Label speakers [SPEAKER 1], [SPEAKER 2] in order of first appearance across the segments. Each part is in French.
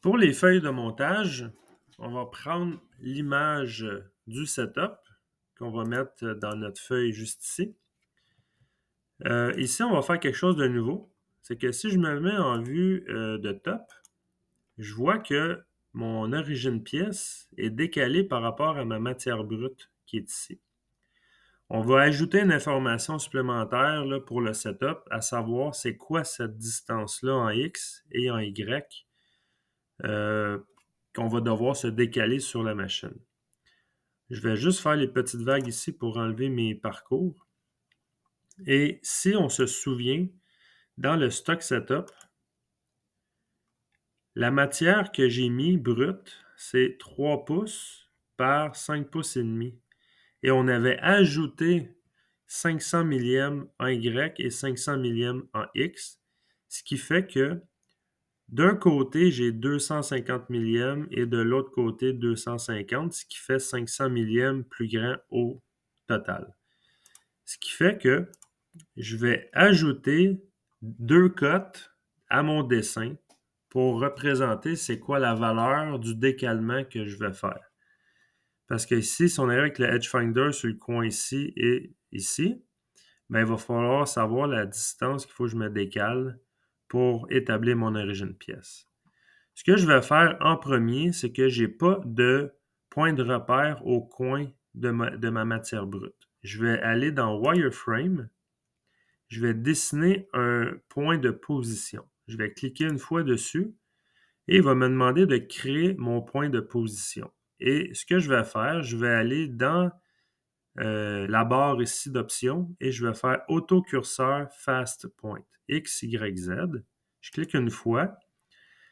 [SPEAKER 1] Pour les feuilles de montage, on va prendre l'image du setup qu'on va mettre dans notre feuille juste ici. Ici, on va faire quelque chose de nouveau. C'est que si je me mets en vue de top, je vois que mon origine pièce est décalée par rapport à ma matière brute qui est ici. On va ajouter une information supplémentaire là, pour le setup, à savoir c'est quoi cette distance-là en X et en Y qu'on va devoir se décaler sur la machine. Je vais juste faire les petites vagues ici pour enlever mes parcours. Et si on se souvient, dans le stock setup, la matière que j'ai mis brute, c'est 3 pouces par 5 pouces et demi. Et on avait ajouté 500 millièmes en Y et 500 millièmes en X, ce qui fait que d'un côté, j'ai 250 millièmes et de l'autre côté, 250, ce qui fait 500 millièmes plus grand au total. Ce qui fait que je vais ajouter 2 cotes à mon dessin pour représenter c'est quoi la valeur du décalement que je vais faire. Parce que ici, si on est avec le Edge Finder sur le coin ici et ici, bien, il va falloir savoir la distance qu'il faut que je me décale pour établir mon origine pièce. Ce que je vais faire en premier, c'est que je n'ai pas de point de repère au coin de ma matière brute. Je vais aller dans Wireframe. Je vais dessiner un point de position. Je vais cliquer une fois dessus et il va me demander de créer mon point de position. Et ce que je vais faire, je vais aller dans la barre ici d'options et je vais faire Autocurseur Fast Point, X, Y, Z. Je clique une fois.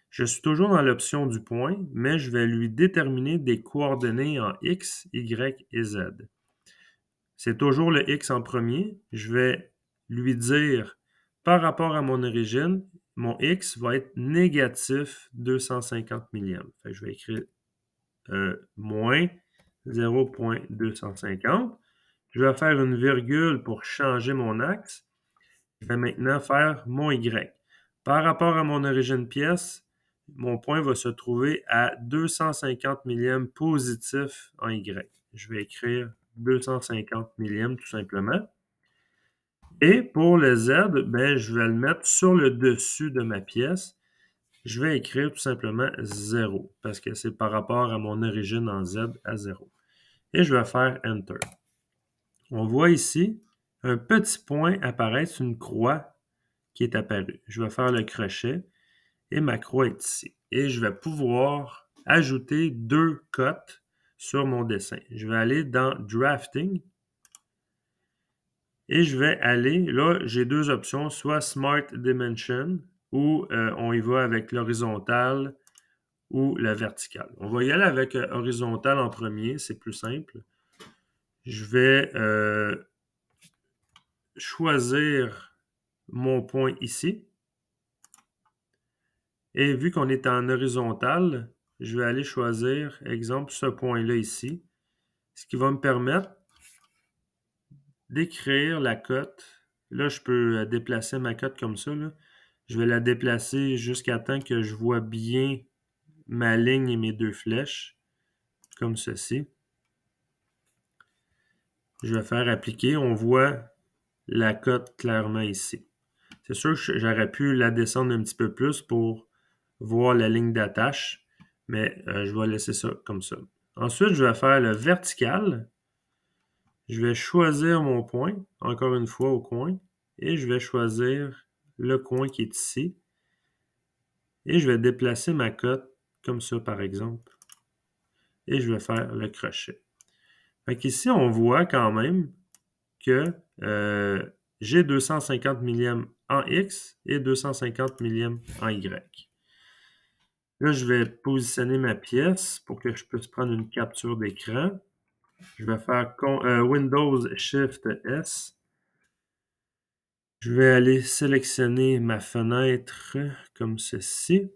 [SPEAKER 1] Je suis toujours dans l'option du point, mais je vais lui déterminer des coordonnées en X, Y et Z. C'est toujours le X en premier. Je vais lui dire, par rapport à mon origine, mon X va être négatif 250 millièmes. Je vais écrire moins 0.250. Je vais faire une virgule pour changer mon axe. Je vais maintenant faire mon Y. Par rapport à mon origine pièce, mon point va se trouver à 250 millièmes positif en Y. Je vais écrire 250 millièmes tout simplement. Et pour le Z, ben, je vais le mettre sur le dessus de ma pièce. Je vais écrire tout simplement 0 parce que c'est par rapport à mon origine en Z à 0. Et je vais faire Enter. On voit ici un petit point apparaître, une croix qui est apparue. Je vais faire le crochet et ma croix est ici. Et je vais pouvoir ajouter 2 cotes sur mon dessin. Je vais aller dans Drafting et je vais aller, là j'ai deux options, soit Smart Dimension ou on y va avec l'horizontal ou la verticale. On va y aller avec horizontal en premier, c'est plus simple. Je vais choisir mon point ici. Et vu qu'on est en horizontal, je vais aller choisir, exemple, ce point-là ici, ce qui va me permettre d'écrire la cote. Là, je peux déplacer ma cote comme ça. Là. Je vais la déplacer jusqu'à temps que je vois bien ma ligne et mes deux flèches, comme ceci. Je vais faire appliquer. On voit la cote clairement ici. C'est sûr que j'aurais pu la descendre un petit peu plus pour voir la ligne d'attache, mais je vais laisser ça comme ça. Ensuite, je vais faire le vertical. Je vais choisir mon point, encore une fois au coin, et je vais choisir le coin qui est ici. Et je vais déplacer ma cote comme ça, par exemple. Et je vais faire le crochet. Fait ici, on voit quand même que j'ai 250 millièmes en X et 250 millièmes en Y. Là, je vais positionner ma pièce pour que je puisse prendre une capture d'écran. Je vais faire Windows Shift S. Je vais aller sélectionner ma fenêtre comme ceci.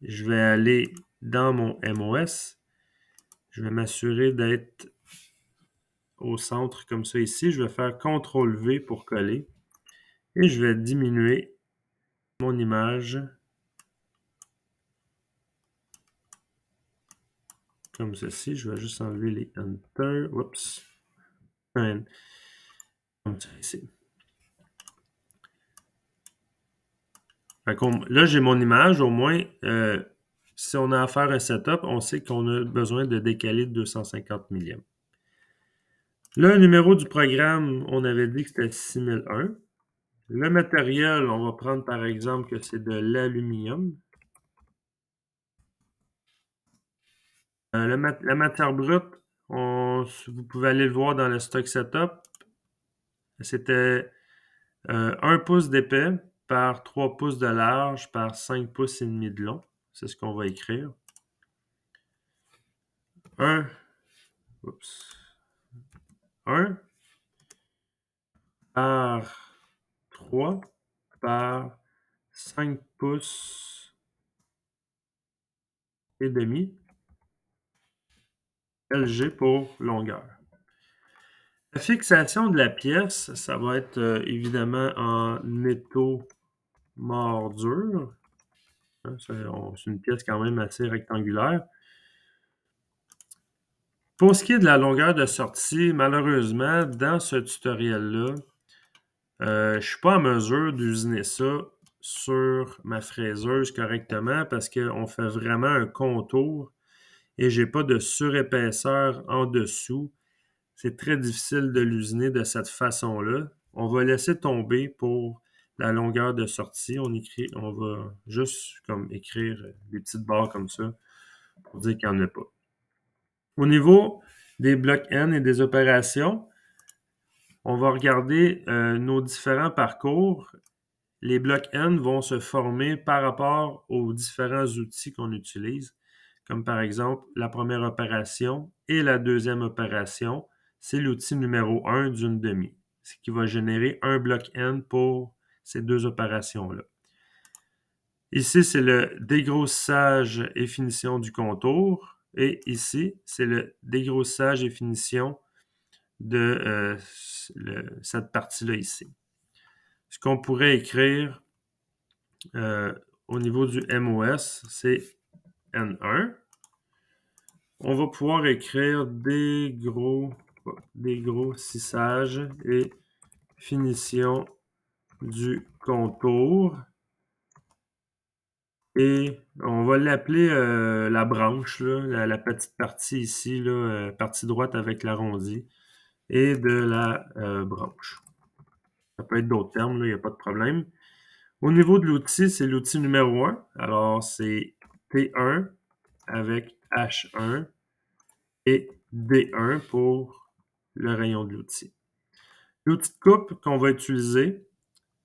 [SPEAKER 1] Je vais aller dans mon MOS. Je vais m'assurer d'être au centre comme ça ici. Je vais faire CTRL-V pour coller. Et je vais diminuer mon image comme ceci. Je vais juste enlever les Enter. Oups. Comme ça ici. Là, j'ai mon image. Au moins, si on a à faire un setup, on sait qu'on a besoin de décaler de 250 millièmes. Le numéro du programme, on avait dit que c'était 6001. Le matériel, on va prendre par exemple que c'est de l'aluminium. La matière brute, vous pouvez aller le voir dans le stock setup. C'était 1 pouce d'épais par 3 pouces de large par 5 pouces et demi de long. C'est ce qu'on va écrire. 1 par 3 par 5 pouces et demi. LG pour longueur. La fixation de la pièce, ça va être évidemment en étau mort dur. C'est une pièce quand même assez rectangulaire. Pour ce qui est de la longueur de sortie, malheureusement, dans ce tutoriel-là, je ne suis pas en mesure d'usiner ça sur ma fraiseuse correctement parce qu'on fait vraiment un contour et je n'ai pas de surépaisseur en dessous. C'est très difficile de l'usiner de cette façon-là. On va laisser tomber pour la longueur de sortie. On va juste comme écrire des petites barres comme ça pour dire qu'il n'y en a pas. Au niveau des blocs N et des opérations, on va regarder nos différents parcours. Les blocs N vont se former par rapport aux différents outils qu'on utilise, comme par exemple la première opération et la deuxième opération. C'est l'outil numéro 1 d'une demi, ce qui va générer un bloc N pour ces deux opérations-là. Ici, c'est le dégrossage et finition du contour. Et ici, c'est le dégrossage et finition de cette partie-là ici. Ce qu'on pourrait écrire au niveau du MOS, c'est N1. On va pouvoir écrire dégrossissage et finition du contour. Et on va l'appeler la branche, là, la petite partie ici, là, partie droite avec l'arrondi, et de la branche. Ça peut être d'autres termes, il n'y a pas de problème. Au niveau de l'outil, c'est l'outil numéro 1. Alors, c'est T1 avec H1 et D1 pour le rayon de l'outil. L'outil de coupe qu'on va utiliser,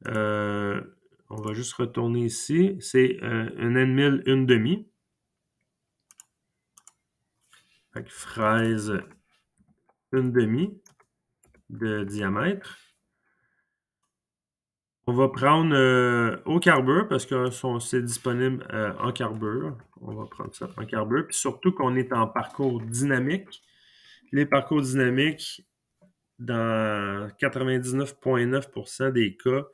[SPEAKER 1] on va juste retourner ici, c'est un N1000 1/2. Avec fraise 1/2 de diamètre. On va prendre au carbure parce que c'est disponible en carbure. On va prendre ça en carbure. Puis surtout qu'on est en parcours dynamique. Les parcours dynamiques, dans 99,9% des cas,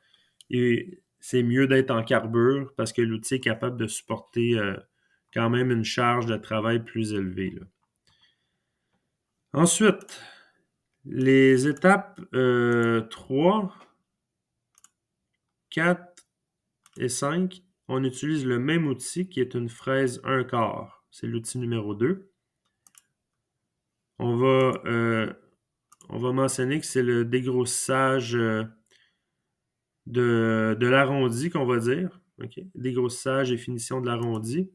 [SPEAKER 1] c'est mieux d'être en carbure parce que l'outil est capable de supporter quand même une charge de travail plus élevée, là. Ensuite, les étapes 3, 4 et 5, on utilise le même outil qui est une fraise 1/4. C'est l'outil numéro 2. On va mentionner que c'est le dégrossage de l'arrondi qu'on va dire. Okay? Dégrossage et finition de l'arrondi.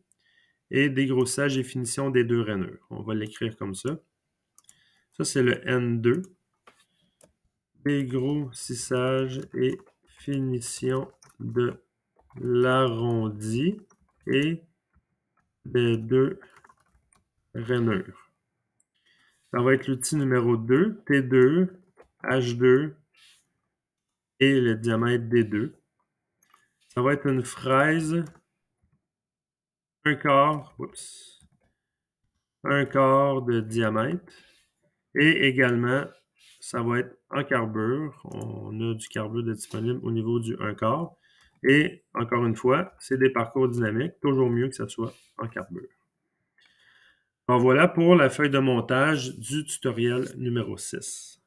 [SPEAKER 1] Et dégrossage et finition des deux rainures. On va l'écrire comme ça. Ça, c'est le N2. Dégrossissage et finition de l'arrondi et des deux rainures. Ça va être l'outil numéro 2, T2, H2 et le diamètre D2. Ça va être une fraise 1/4 de diamètre. Et également, ça va être en carbure. On a du carbure disponible au niveau du 1/4. Et encore une fois, c'est des parcours dynamiques. Toujours mieux que ça soit en carbure. Alors voilà pour la feuille de montage du tutoriel numéro 6.